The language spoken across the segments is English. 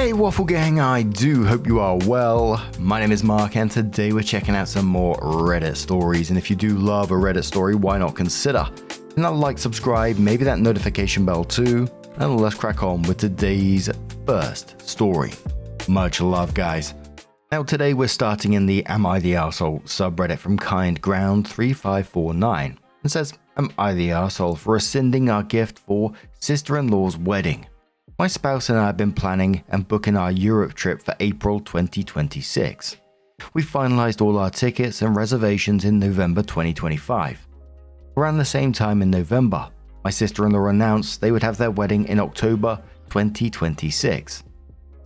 Hey Waffle Gang, I do hope you are well. My name is Mark and today we're checking out some more Reddit stories, and if you do love a Reddit story, why not consider hitting that like, subscribe, maybe that notification bell too, and let's crack on with today's first story. Much love, guys. Now today we're starting in the Am I the Arsehole subreddit from KindGround3549. It says, am I the arsehole for rescinding our gift for sister-in-law's wedding? My spouse and I have been planning and booking our Europe trip for April 2026. We finalized all our tickets and reservations in November 2025. Around the same time in November, my sister-in-law announced they would have their wedding in October 2026.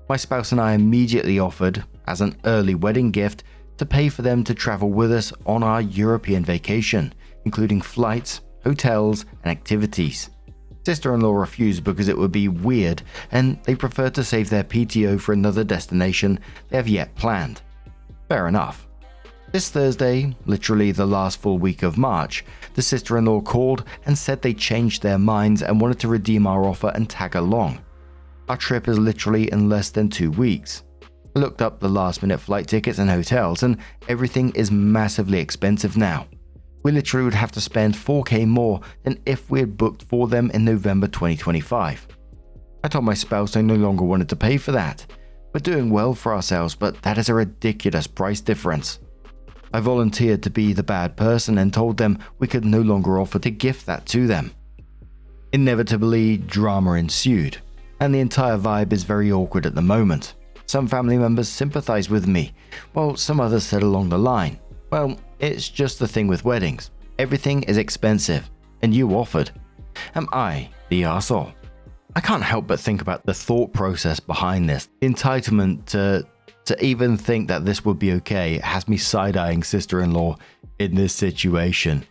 My spouse and I immediately offered, as an early wedding gift, to pay for them to travel with us on our European vacation, including flights, hotels, and activities. Sister-in-law refused because it would be weird and they preferred to save their PTO for another destination they have yet planned. Fair enough. This Thursday, literally the last full week of March, the sister-in-law called and said they changed their minds and wanted to redeem our offer and tag along. Our trip is literally in less than 2 weeks. I looked up the last-minute flight tickets and hotels and everything is massively expensive now. We literally would have to spend $4,000 more than if we had booked for them in November 2025. I told my spouse I no longer wanted to pay for that. We're doing well for ourselves, but that is a ridiculous price difference. I volunteered to be the bad person and told them we could no longer offer to gift that to them. Inevitably, drama ensued, and the entire vibe is very awkward at the moment. Some family members sympathized with me, while some others said along the line, well, it's just the thing with weddings. Everything is expensive, and you offered. Am I the arsehole? I can't help but think about the thought process behind this. The entitlement to even think that this would be okay has me side-eyeing sister-in-law in this situation.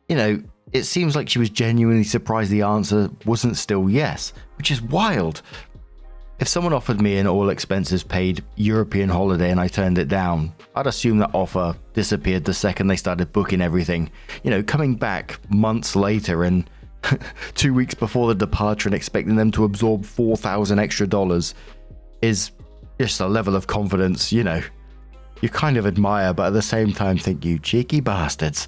You know, it seems like she was genuinely surprised the answer wasn't still yes, which is wild. If someone offered me an all-expenses-paid European holiday and I turned it down, I'd assume that offer disappeared the second they started booking everything. You know, coming back months later and 2 weeks before the departure and expecting them to absorb $4,000 extra is just a level of confidence, you know, you kind of admire, but at the same time think, you cheeky bastards.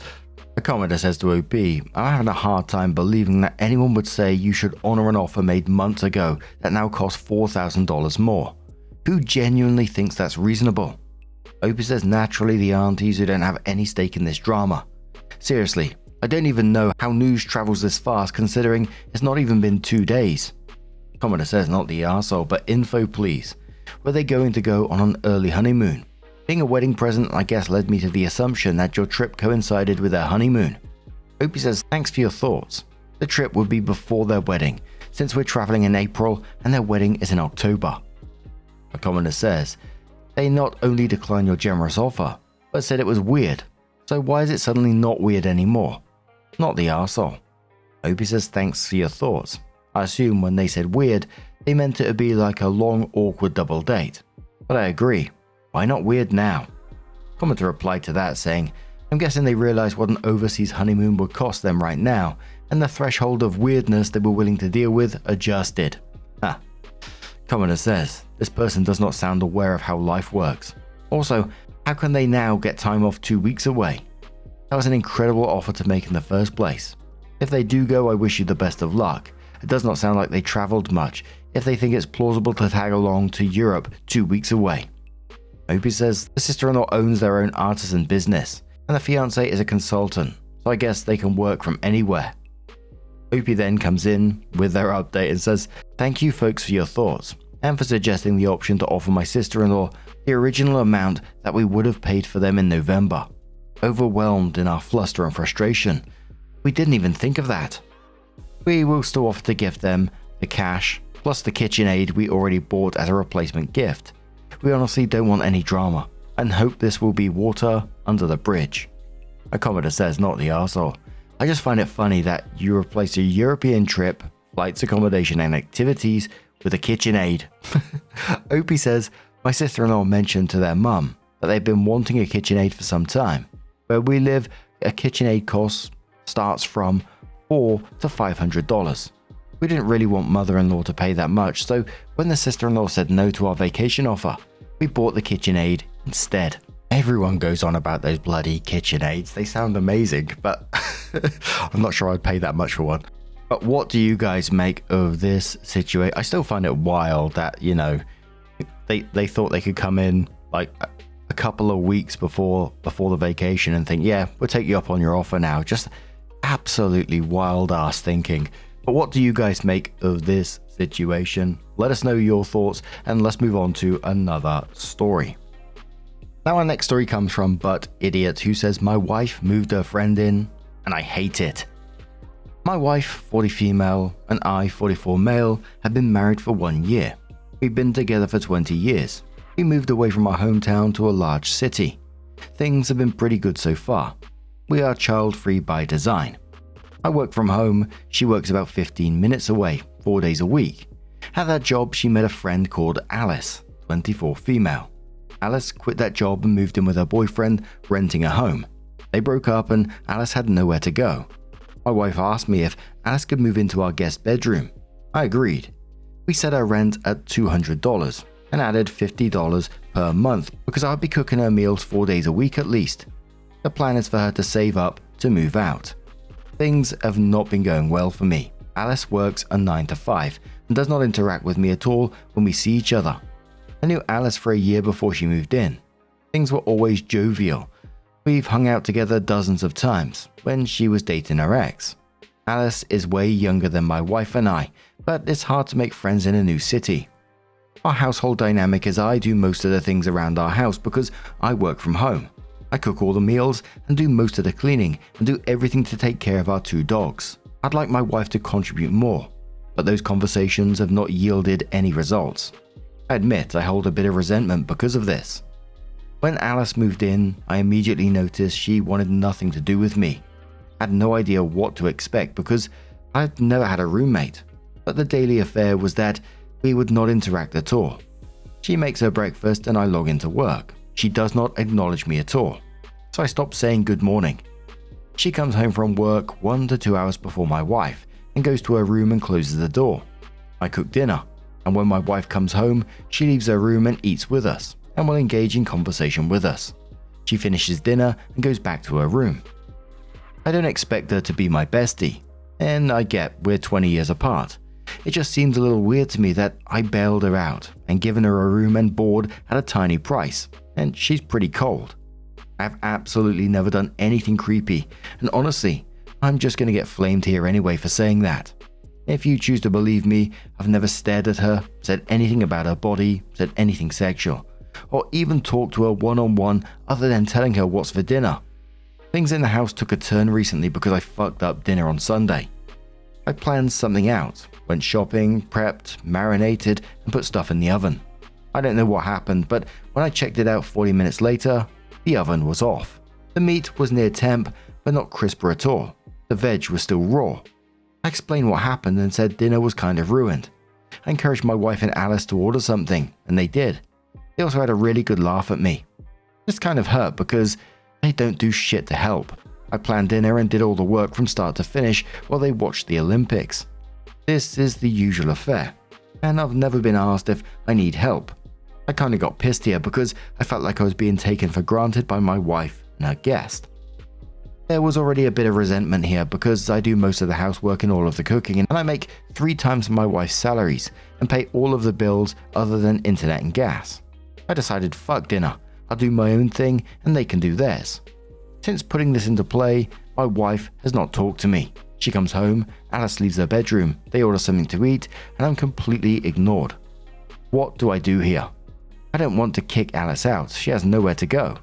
A commenter says to OP, I'm having a hard time believing that anyone would say you should honor an offer made months ago that now costs $4,000 more. Who genuinely thinks that's reasonable? OP says naturally the aunties who don't have any stake in this drama. Seriously, I don't even know how news travels this fast considering it's not even been 2 days. Commenter says not the arsehole, but info please. Were they going to go on an early honeymoon? Being a wedding present, I guess, led me to the assumption that your trip coincided with their honeymoon. Opie says, thanks for your thoughts. The trip would be before their wedding, since we're traveling in April and their wedding is in October. A commenter says, they not only declined your generous offer, but said it was weird. So why is it suddenly not weird anymore? Not the arsehole. Opie says, thanks for your thoughts. I assume when they said weird, they meant it would be like a long, awkward double date. But I agree. Why not weird now? Commenter replied to that saying, I'm guessing they realized what an overseas honeymoon would cost them right now, and the threshold of weirdness they were willing to deal with adjusted. Commenter says, this person does not sound aware of how life works. Also, how can they now get time off 2 weeks away? That was an incredible offer to make in the first place. If they do go, I wish you the best of luck. It does not sound like they traveled much if they think it's plausible to tag along to Europe 2 weeks away. Opie says the sister-in-law owns their own artisan business, and the fiancé is a consultant, so I guess they can work from anywhere. Opie then comes in with their update and says, thank you folks for your thoughts, and for suggesting the option to offer my sister-in-law the original amount that we would have paid for them in November. Overwhelmed in our fluster and frustration, we didn't even think of that. We will still offer to gift them the cash, plus the KitchenAid we already bought as a replacement gift. We honestly don't want any drama, and hope this will be water under the bridge. A commenter says, not the arsehole. I just find it funny that you replace a European trip, flights, accommodation, and activities with a KitchenAid. Opie says, my sister-in-law mentioned to their mum that they've been wanting a KitchenAid for some time. Where we live, a KitchenAid cost starts from $400 to $500. We didn't really want mother-in-law to pay that much, so when the sister-in-law said no to our vacation offer, we bought the KitchenAid instead. Everyone goes on about those bloody KitchenAids. They sound amazing, but I'm not sure I'd pay that much for one. But what do you guys make of this situation? I still find it wild that, they thought they could come in like a couple of weeks before the vacation and think, yeah, we'll take you up on your offer now. Just absolutely wild ass thinking. But what do you guys make of this situation? Let us know your thoughts, and let's move on to another story. Now our next story comes from But Idiot, who says, my wife moved her friend in and I hate it. My wife, 40 female, and I, 44 male, have been married for 1 year. We've been together for 20 years. We moved away from our hometown to a large city. Things have been pretty good so far. We are child-free by design. I work from home, she works about 15 minutes away, 4 days a week. At that job, she met a friend called Alice, 24 female. Alice quit that job and moved in with her boyfriend, renting a home. They broke up and Alice had nowhere to go. My wife asked me if Alice could move into our guest bedroom. I agreed. We set our rent at $200 and added $50 per month because I'd be cooking her meals 4 days a week at least. The plan is for her to save up to move out. Things have not been going well for me. Alice works a 9 to 5 and does not interact with me at all when we see each other. I knew Alice for a year before she moved in. Things were always jovial. We've hung out together dozens of times when she was dating her ex. Alice is way younger than my wife and I, but it's hard to make friends in a new city. Our household dynamic is I do most of the things around our house because I work from home. I cook all the meals and do most of the cleaning and do everything to take care of our 2 dogs. I'd like my wife to contribute more, but those conversations have not yielded any results. I admit I hold a bit of resentment because of this. When Alice moved in, I immediately noticed she wanted nothing to do with me. I had no idea what to expect because I'd never had a roommate, but the daily affair was that we would not interact at all. She makes her breakfast and I log into work. She does not acknowledge me at all, so I stop saying good morning. She comes home from work 1 to 2 hours before my wife and goes to her room and closes the door. I cook dinner, and when my wife comes home, she leaves her room and eats with us and will engage in conversation with us. She finishes dinner and goes back to her room. I don't expect her to be my bestie, and I get we're 20 years apart. It just seems a little weird to me that I bailed her out and given her a room and board at a tiny price, and she's pretty cold. I've absolutely never done anything creepy, and honestly, I'm just going to get flamed here anyway for saying that. If you choose to believe me, I've never stared at her, said anything about her body, said anything sexual, or even talked to her one-on-one other than telling her what's for dinner. Things in the house took a turn recently because I fucked up dinner on Sunday. I planned something out, went shopping, prepped, marinated, and put stuff in the oven. I don't know what happened, but when I checked it out 40 minutes later, the oven was off. The meat was near temp, but not crisper at all. The veg was still raw. I explained what happened and said dinner was kind of ruined. I encouraged my wife and Alice to order something, and they did. They also had a really good laugh at me. This kind of hurt because they don't do shit to help. I planned dinner and did all the work from start to finish while they watched the Olympics. This is the usual affair, and I've never been asked if I need help. I kind of got pissed here because I felt like I was being taken for granted by my wife and her guest. There was already a bit of resentment here because I do most of the housework and all of the cooking, and I make 3 times my wife's salaries and pay all of the bills other than internet and gas. I decided fuck dinner, I'll do my own thing and they can do theirs. Since putting this into play, my wife has not talked to me. She comes home, Alice leaves her bedroom, they order something to eat, and I'm completely ignored. What do I do here? I don't want to kick Alice out, she has nowhere to go.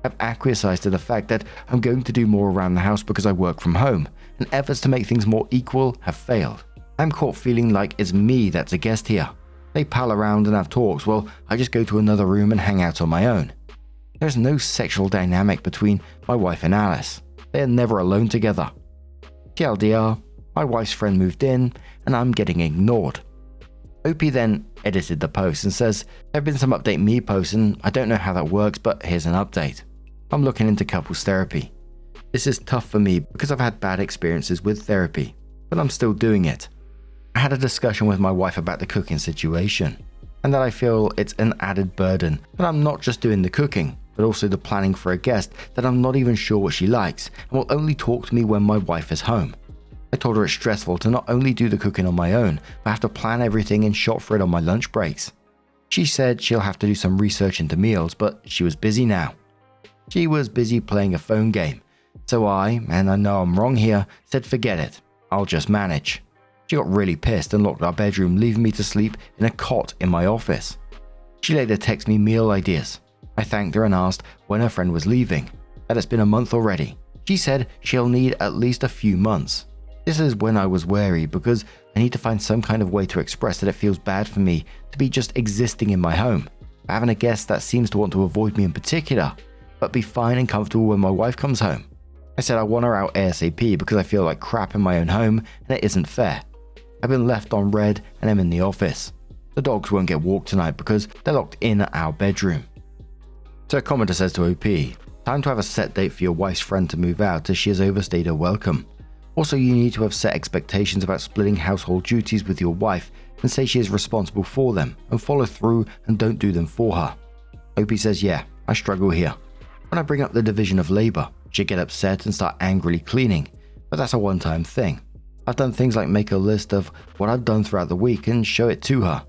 I've acquiesced to the fact that I'm going to do more around the house because I work from home, and efforts to make things more equal have failed. I'm caught feeling like it's me that's a guest here. They pal around and have talks while I just go to another room and hang out on my own. There's no sexual dynamic between my wife and Alice. They are never alone together. TLDR, my wife's friend moved in, and I'm getting ignored. Opie then edited the post and says, there have been some update me posts and I don't know how that works, but here's an update. I'm looking into couples therapy. This is tough for me because I've had bad experiences with therapy, but I'm still doing it. I I had a discussion with my wife about the cooking situation, and that I feel it's an added burden that I'm not just doing the cooking, but also the planning for a guest that I'm not even sure what she likes and will only talk to me when my wife is home. I told her it's stressful to not only do the cooking on my own, but have to plan everything and shop for it on my lunch breaks. She said she'll have to do some research into meals, but she was busy now. She was busy playing a phone game, so I, and I know I'm wrong here, said forget it, I'll just manage. She got really pissed and locked our bedroom, leaving me to sleep in a cot in my office. She later texted me meal ideas. I thanked her and asked when her friend was leaving, that it's been a month already. She said she'll need at least a few months. This is when I was wary because I need to find some kind of way to express that it feels bad for me to be just existing in my home, having a guest that seems to want to avoid me in particular, but be fine and comfortable when my wife comes home. I said I want her out ASAP because I feel like crap in my own home and it isn't fair. I've been left on red and I'm in the office. The dogs won't get walked tonight because they're locked in our bedroom. So a commenter says to OP, time to have a set date for your wife's friend to move out as she has overstayed her welcome. Also, you need to have set expectations about splitting household duties with your wife and say she is responsible for them and follow through and don't do them for her. OP says, yeah, I struggle here. When I bring up the division of labor, she'd get upset and start angrily cleaning, but that's a one-time thing. I've done things like make a list of what I've done throughout the week and show it to her.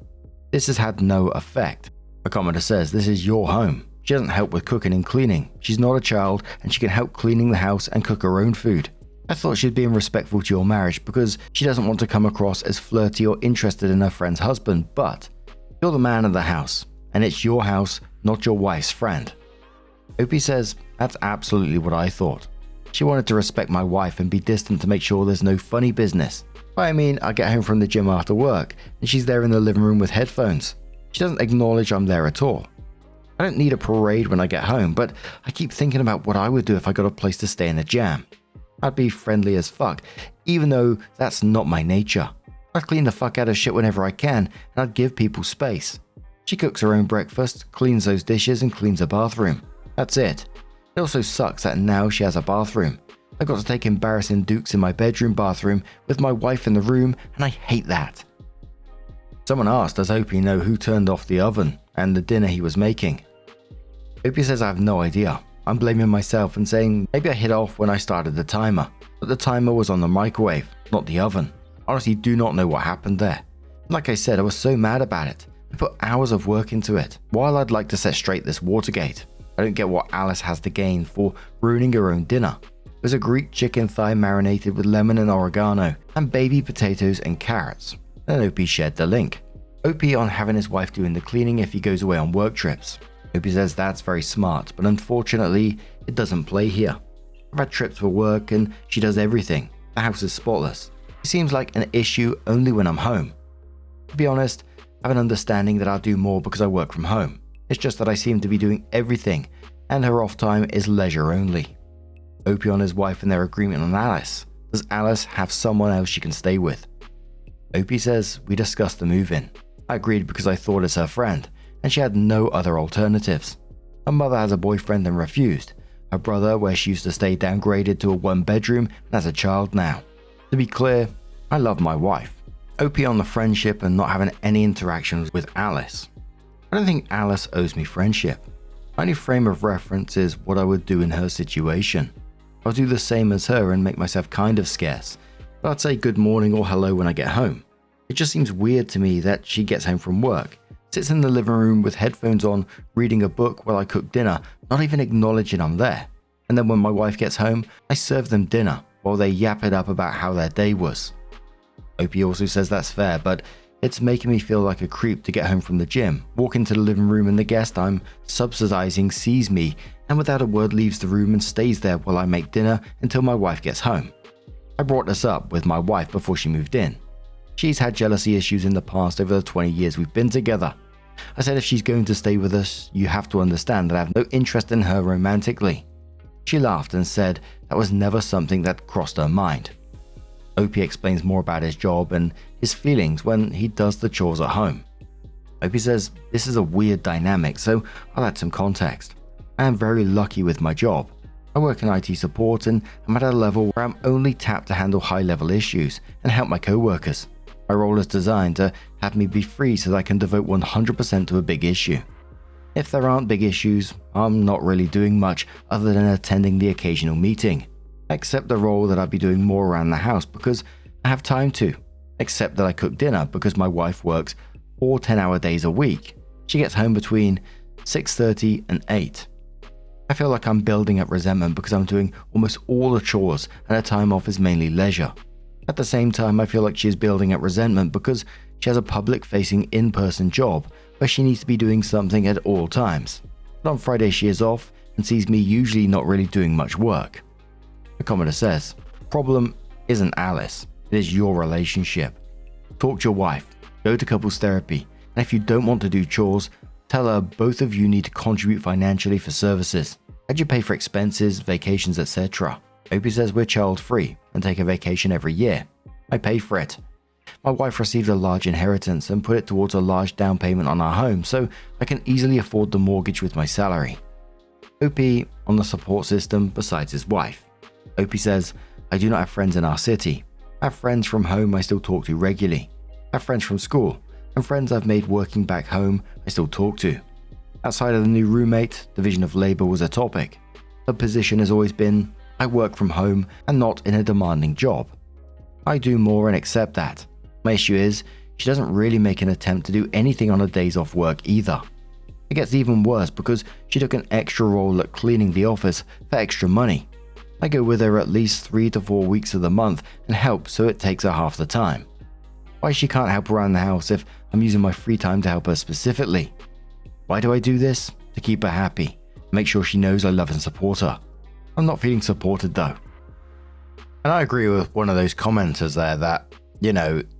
This has had no effect. A commenter says, this is your home. She doesn't help with cooking and cleaning. She's not a child and she can help cleaning the house and cook her own food. I thought she'd be respectful to your marriage because she doesn't want to come across as flirty or interested in her friend's husband, but you're the man of the house and it's your house, not your wife's friend. OP says, that's absolutely what I thought. She wanted to respect my wife and be distant to make sure there's no funny business. I mean, I get home from the gym after work and she's there in the living room with headphones. She doesn't acknowledge I'm there at all. I don't need a parade when I get home, but I keep thinking about what I would do if I got a place to stay in a jam. I'd be friendly as fuck, even though that's not my nature. I'd clean the fuck out of shit whenever I can, and I'd give people space. She cooks her own breakfast, cleans those dishes, and cleans her bathroom. That's it. It also sucks that now she has a bathroom. I got to take embarrassing dukes in my bedroom bathroom with my wife in the room, and I hate that. Someone asked, does Opie know who turned off the oven and the dinner he was making? Opie says I have no idea. I'm blaming myself and saying maybe I hit off when I started the timer, but the timer was on the microwave, not the oven. Honestly, do not know what happened there. Like I said, I was so mad about it. I put hours of work into it. While I'd like to set straight this Watergate, I don't get what Alice has to gain for ruining her own dinner. It was a Greek chicken thigh marinated with lemon and oregano, and baby potatoes and carrots. Then OP shared the link. OP on having his wife doing the cleaning if he goes away on work trips. OP says that's very smart, but unfortunately, it doesn't play here. I've had trips for work and she does everything. The house is spotless. It seems like an issue only when I'm home. To be honest, I have an understanding that I'll do more because I work from home. It's just that I seem to be doing everything, and her off time is leisure only. OP on his wife and their agreement on Alice. Does Alice have someone else she can stay with? OP says we discussed the move-in. I agreed because I thought it's her friend, and she had no other alternatives. Her mother has a boyfriend and refused. Her brother, where she used to stay, downgraded to a one-bedroom and has a child now. To be clear, I love my wife. OP on the friendship and not having any interactions with Alice. I don't think Alice owes me friendship. My only frame of reference is what I would do in her situation. I'll do the same as her and make myself kind of scarce, but I'd say good morning or hello when I get home. It just seems weird to me that she gets home from work, sits in the living room with headphones on, reading a book while I cook dinner, not even acknowledging I'm there. And then when my wife gets home, I serve them dinner while they yap it up about how their day was. OP also says that's fair, but it's making me feel like a creep to get home from the gym, walk into the living room and the guest I'm subsidizing sees me and without a word leaves the room and stays there while I make dinner until my wife gets home. I brought this up with my wife before she moved in. She's had jealousy issues in the past over the 20 years we've been together. I said if she's going to stay with us, you have to understand that I have no interest in her romantically. She laughed and said that was never something that crossed her mind. OP explains more about his job and his feelings when he does the chores at home. OP says this is a weird dynamic, so I'll add some context. I am very lucky with my job. I work in IT support and I'm at a level where I'm only tapped to handle high-level issues and help my co-workers. My role is designed to have me be free so that I can devote 100% to a big issue. If there aren't big issues, I'm not really doing much other than attending the occasional meeting. I accept the role that I'd be doing more around the house because I have time to. Except that I cook dinner because my wife works 4 10-hour days a week. She gets home between 6:30 and 8. I feel like I'm building up resentment because I'm doing almost all the chores and her time off is mainly leisure. At the same time, I feel like she is building up resentment because she has a public-facing in-person job where she needs to be doing something at all times. But on Friday she is off and sees me usually not really doing much work. The commenter says, "Problem isn't Alice, it is your relationship. Talk to your wife, go to couples therapy, and if you don't want to do chores, tell her both of you need to contribute financially for services. How'd you pay for expenses, vacations, etc.? Opie says we're child-free and take a vacation every year. I pay for it. My wife received a large inheritance and put it towards a large down payment on our home, so I can easily afford the mortgage with my salary. Opie on the support system besides his wife. Opie says, I do not have friends in our city. I have friends from home I still talk to regularly. I have friends from school, and friends I've made working back home I still talk to. Outside of the new roommate, division of labor was a topic. Her position has always been, I work from home and not in a demanding job. I do more and accept that. My issue is, she doesn't really make an attempt to do anything on her days off work either. It gets even worse because she took an extra role at cleaning the office for extra money. I go with her at least 3 to 4 weeks of the month and help, so it takes her half the time. Why she can't help around the house if I'm using my free time to help her specifically? Why do I do this? To keep her happy. Make sure she knows I love and support her. I'm not feeling supported though. And I agree with one of those commenters there that,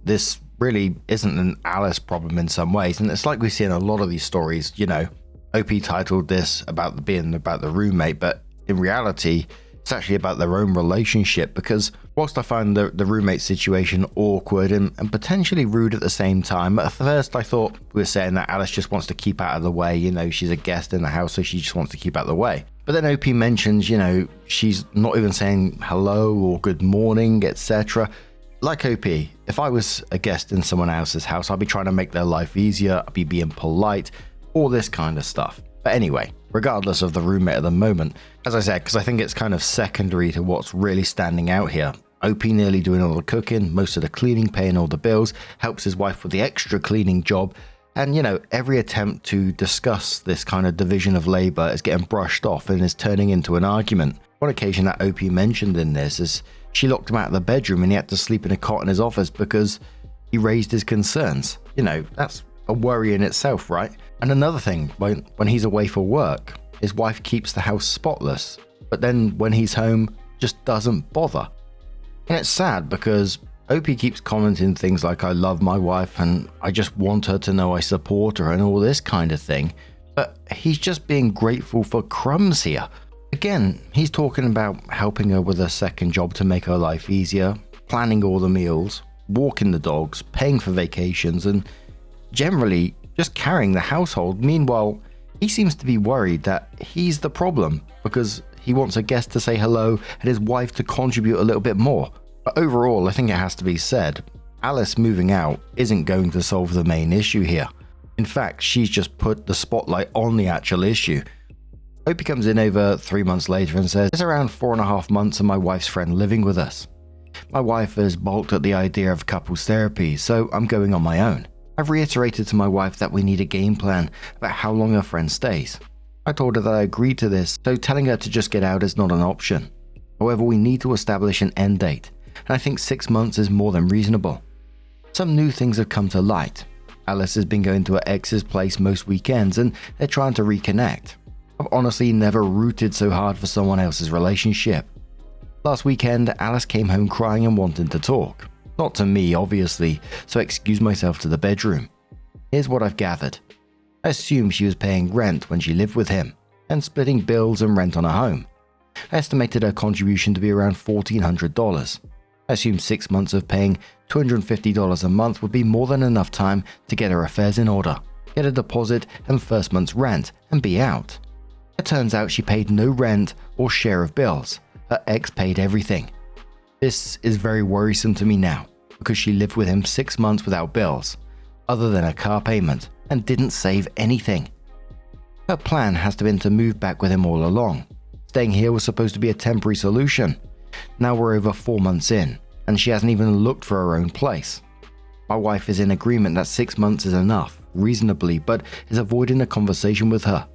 this really isn't an Alice problem in some ways. And it's like we see in a lot of these stories, OP titled this about being about the roommate, but in reality, it's actually about their own relationship, because whilst I find the roommate situation awkward and potentially rude at the same time, at first I thought we were saying that Alice just wants to keep out of the way, she's a guest in the house, so she just wants to keep out of the way. But then OP mentions, she's not even saying hello or good morning, etc. Like OP, if I was a guest in someone else's house, I'd be trying to make their life easier, I'd be being polite, all this kind of stuff. But anyway, regardless of the roommate at the moment, as I said, because I think it's kind of secondary to what's really standing out here. OP nearly doing all the cooking, most of the cleaning, paying all the bills, helps his wife with the extra cleaning job, and every attempt to discuss this kind of division of labor is getting brushed off and is turning into an argument. One occasion that OP mentioned in this is she locked him out of the bedroom and he had to sleep in a cot in his office because he raised his concerns. That's a worry in itself, right? And another thing, when he's away for work, his wife keeps the house spotless, but then when he's home, just doesn't bother. And it's sad because OP keeps commenting things like, I love my wife and I just want her to know I support her and all this kind of thing, but he's just being grateful for crumbs here. Again, he's talking about helping her with a second job to make her life easier, planning all the meals, walking the dogs, paying for vacations, and generally just carrying the household. Meanwhile, he seems to be worried that he's the problem because he wants a guest to say hello and his wife to contribute a little bit more. But overall, I think it has to be said, Alice moving out isn't going to solve the main issue here. In fact, she's just put the spotlight on the actual issue. Opie comes in over 3 months later and says, it's around 4.5 months and my wife's friend living with us. My wife has balked at the idea of couples therapy, so I'm going on my own. I've reiterated to my wife that we need a game plan about how long her friend stays. I told her that I agreed to this, so telling her to just get out is not an option. However, we need to establish an end date, and I think 6 months is more than reasonable. Some new things have come to light. Alice has been going to her ex's place most weekends and they're trying to reconnect. I've honestly never rooted so hard for someone else's relationship. Last weekend, Alice came home crying and wanting to talk. Not to me, obviously, so I excused myself to the bedroom. Here's what I've gathered. I assume she was paying rent when she lived with him, and splitting bills and rent on her home. I estimated her contribution to be around $1,400. I assumed 6 months of paying $250 a month would be more than enough time to get her affairs in order, get a deposit and first month's rent, and be out. It turns out she paid no rent or share of bills. Her ex paid everything. This is very worrisome to me now. because she lived with him 6 months without bills, other than a car payment, and didn't save anything. Her plan has to been to move back with him all along. Staying here was supposed to be a temporary solution. Now we're over 4 months in, and she hasn't even looked for her own place. My wife is in agreement that 6 months is enough, reasonably, but is avoiding a conversation with her.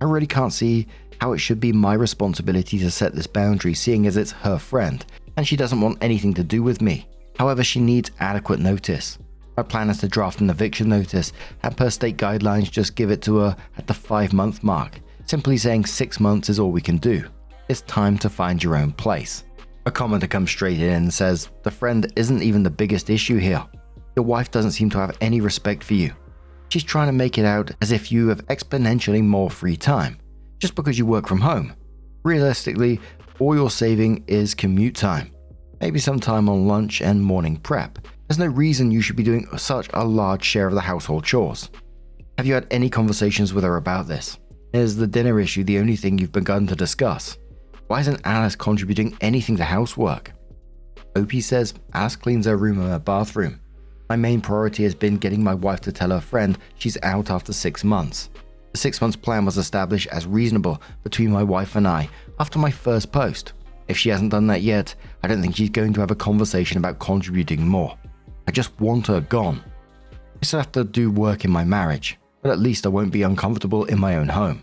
I really can't see how it should be my responsibility to set this boundary, seeing as it's her friend, and she doesn't want anything to do with me. However, she needs adequate notice. My plan is to draft an eviction notice, and per state guidelines just give it to her at the 5-month mark, simply saying 6 months is all we can do. It's time to find your own place. A commenter comes straight in and says, the friend isn't even the biggest issue here. Your wife doesn't seem to have any respect for you. She's trying to make it out as if you have exponentially more free time, just because you work from home. Realistically, all you're saving is commute time. Maybe some time on lunch and morning prep. There's no reason you should be doing such a large share of the household chores. Have you had any conversations with her about this? Is the dinner issue the only thing you've begun to discuss? Why isn't Alice contributing anything to housework? OP says Alice cleans her room and her bathroom. My main priority has been getting my wife to tell her friend she's out after 6 months. The 6 months plan was established as reasonable between my wife and I after my first post. If she hasn't done that yet, I don't think she's going to have a conversation about contributing more. I just want her gone. I still have to do work in my marriage, but at least I won't be uncomfortable in my own home.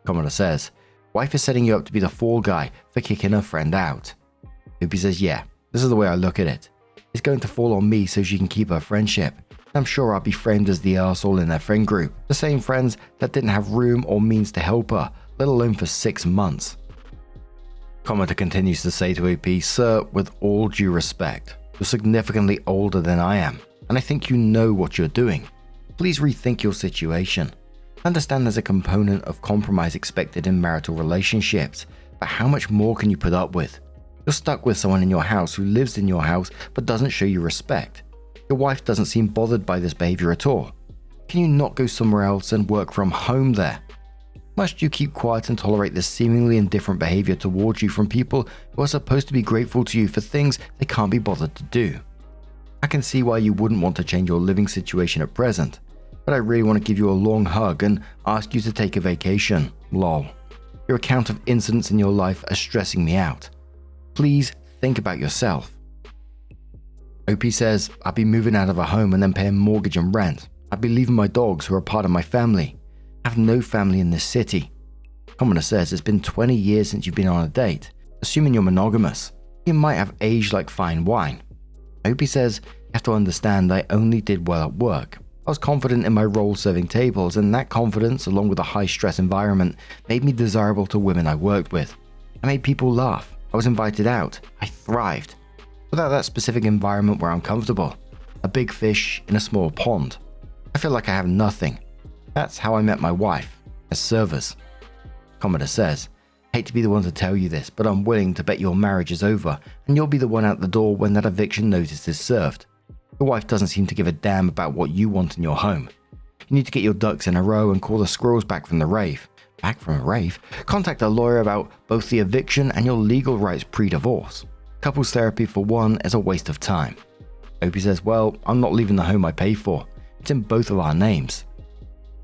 Commenter says, wife is setting you up to be the fall guy for kicking her friend out. Hoopy says, yeah, this is the way I look at it. It's going to fall on me so she can keep her friendship. I'm sure I'll be framed as the arsehole in their friend group, the same friends that didn't have room or means to help her, let alone for 6 months. Commenter continues to say to OP, sir, with all due respect, you're significantly older than I am, and I think you know what you're doing. Please rethink your situation. Understand there's a component of compromise expected in marital relationships, but how much more can you put up with? You're stuck with someone in your house who lives in your house but doesn't show you respect. Your wife doesn't seem bothered by this behavior at all. Can you not go somewhere else and work from home there? Must you keep quiet and tolerate this seemingly indifferent behavior towards you from people who are supposed to be grateful to you for things they can't be bothered to do? I can see why you wouldn't want to change your living situation at present, but I really want to give you a long hug and ask you to take a vacation. Lol. Your account of incidents in your life are stressing me out. Please think about yourself. OP says, I'll be moving out of a home and then paying mortgage and rent. I'll be leaving my dogs who are part of my family. I have no family in this city. Commenter says it's been 20 years since you've been on a date. Assuming you're monogamous, you might have aged like fine wine. OP says, you have to understand I only did well at work. I was confident in my role serving tables, and that confidence, along with a high-stress environment, made me desirable to women I worked with. I made people laugh. I was invited out. I thrived. Without that specific environment where I'm comfortable, a big fish in a small pond, I feel like I have nothing. That's how I met my wife, as servers. Commenter says, hate to be the one to tell you this, but I'm willing to bet your marriage is over, and you'll be the one out the door when that eviction notice is served. Your wife doesn't seem to give a damn about what you want in your home. You need to get your ducks in a row and call the squirrels back from the rave. Back from a rave? Contact a lawyer about both the eviction and your legal rights pre-divorce. Couples therapy for one is a waste of time. OP says, well, I'm not leaving the home I pay for. It's in both of our names.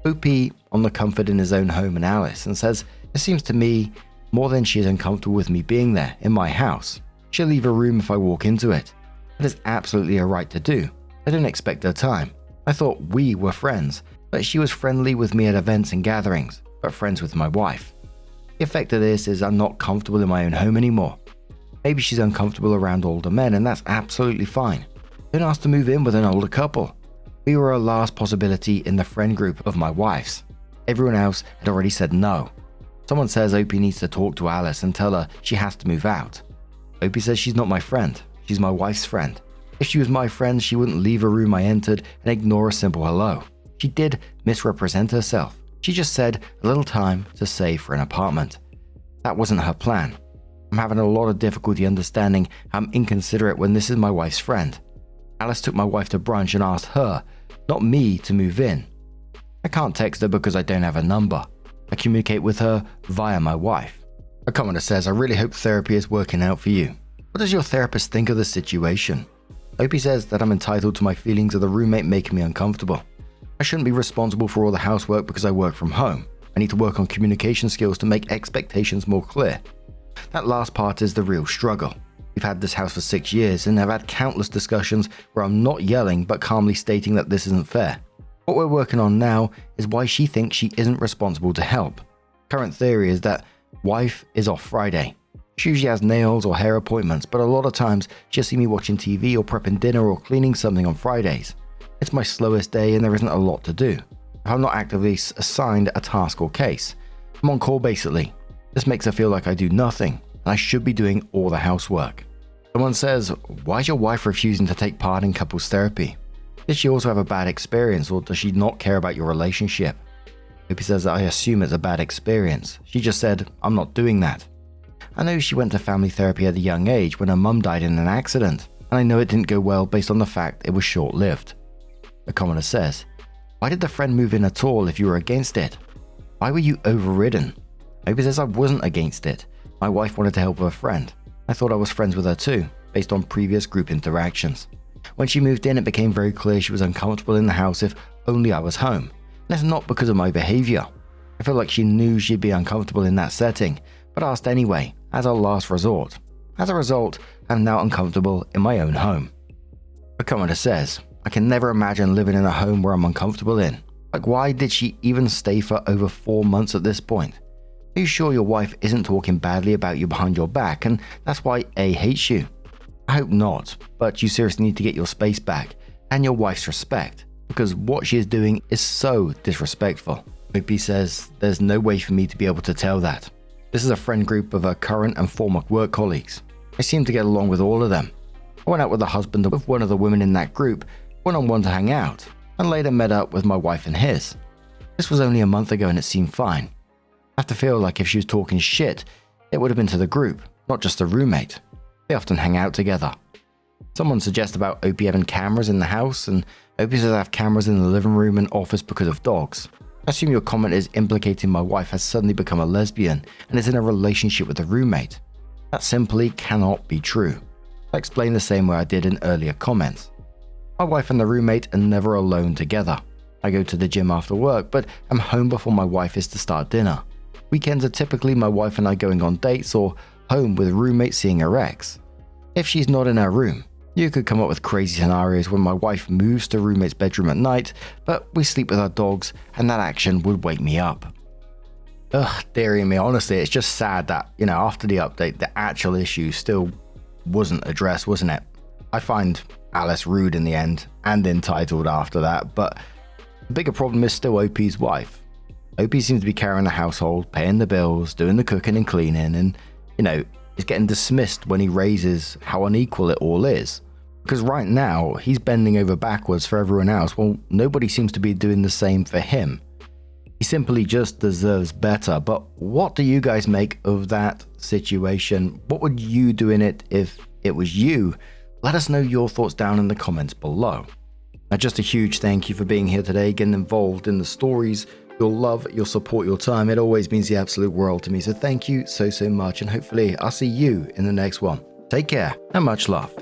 OP on the comfort in his own home and Alice and says, it seems to me more than she is uncomfortable with me being there in my house. She'll leave a room if I walk into it. That is absolutely a right to do. I didn't expect her time. I thought we were friends, but she was friendly with me at events and gatherings, but friends with my wife. The effect of this is I'm not comfortable in my own home anymore. Maybe she's uncomfortable around older men, and that's absolutely fine. Don't ask to move in with an older couple. We were a last possibility in the friend group of my wife's. Everyone else had already said no. Someone says OP needs to talk to Alice and tell her she has to move out. OP says she's not my friend. She's my wife's friend. If she was my friend, she wouldn't leave a room I entered and ignore a simple hello. She did misrepresent herself. She just said a little time to save for an apartment. That wasn't her plan. I'm having a lot of difficulty understanding I'm inconsiderate when this is my wife's friend. Alice took my wife to brunch and asked her, not me, to move in. I can't text her because I don't have a number. I communicate with her via my wife. A commenter says, I really hope therapy is working out for you. What does your therapist think of the situation? OP says that I'm entitled to my feelings of the roommate making me uncomfortable. I shouldn't be responsible for all the housework because I work from home. I need to work on communication skills to make expectations more clear. That last part is the real struggle. We've had this house for 6 years and have had countless discussions where I'm not yelling but calmly stating that this isn't fair. What we're working on now is why she thinks she isn't responsible to help. Current theory is that wife is off Friday. She usually has nails or hair appointments, but a lot of times she'll see me watching TV or prepping dinner or cleaning something on Fridays. It's my slowest day and there isn't a lot to do. I'm not actively assigned a task or case. I'm on call basically. This makes her feel like I do nothing, and I should be doing all the housework. Someone says, why is your wife refusing to take part in couples therapy? Did she also have a bad experience, or does she not care about your relationship? Hope says that I assume it's a bad experience. She just said, I'm not doing that. I know she went to family therapy at a young age when her mum died in an accident, and I know it didn't go well based on the fact it was short-lived. A commenter says, why did the friend move in at all if you were against it? Why were you overridden? Hope says I wasn't against it. My wife wanted to help her friend. I thought I was friends with her too, based on previous group interactions. When she moved in, it became very clear she was uncomfortable in the house if only I was home. And it's not because of my behavior. I feel like she knew she'd be uncomfortable in that setting, but asked anyway, as a last resort. As a result, I'm now uncomfortable in my own home. A commenter says, I can never imagine living in a home where I'm uncomfortable in. Like, why did she even stay for over 4 months at this point? Are you sure your wife isn't talking badly about you behind your back and that's why A hates you? I hope not, but you seriously need to get your space back and your wife's respect, because what she is doing is so disrespectful. Hope says, there's no way for me to be able to tell that. This is a friend group of her current and former work colleagues. I seem to get along with all of them. I went out with the husband of one of the women in that group, one-on-one to hang out, and later met up with my wife and his. This was only a month ago and it seemed fine. I have to feel like if she was talking shit, it would have been to the group, not just a roommate. They often hang out together. Someone suggests about OP having cameras in the house, and OP says I have cameras in the living room and office because of dogs. I assume your comment is implicating my wife has suddenly become a lesbian and is in a relationship with a roommate. That simply cannot be true. I explained the same way I did in earlier comments. My wife and the roommate are never alone together. I go to the gym after work, but I'm home before my wife is to start dinner. Weekends are typically my wife and I going on dates or home with roommate seeing her ex. If she's not in her room, you could come up with crazy scenarios when my wife moves to roommate's bedroom at night, but we sleep with our dogs and that action would wake me up. Ugh, dearie me, honestly, it's just sad that, after the update, the actual issue still wasn't addressed, wasn't it? I find Alice rude in the end and entitled after that, but the bigger problem is still OP's wife. OP seems to be carrying the household, paying the bills, doing the cooking and cleaning, and, is getting dismissed when he raises how unequal it all is. Because right now, he's bending over backwards for everyone else, while nobody seems to be doing the same for him. He simply just deserves better, but what do you guys make of that situation? What would you do in it if it was you? Let us know your thoughts down in the comments below. Now, just a huge thank you for being here today, getting involved in the stories. Your love, your support, your time, it always means the absolute world to me. So thank you so much, and hopefully I'll see you in the next one. Take care and much love.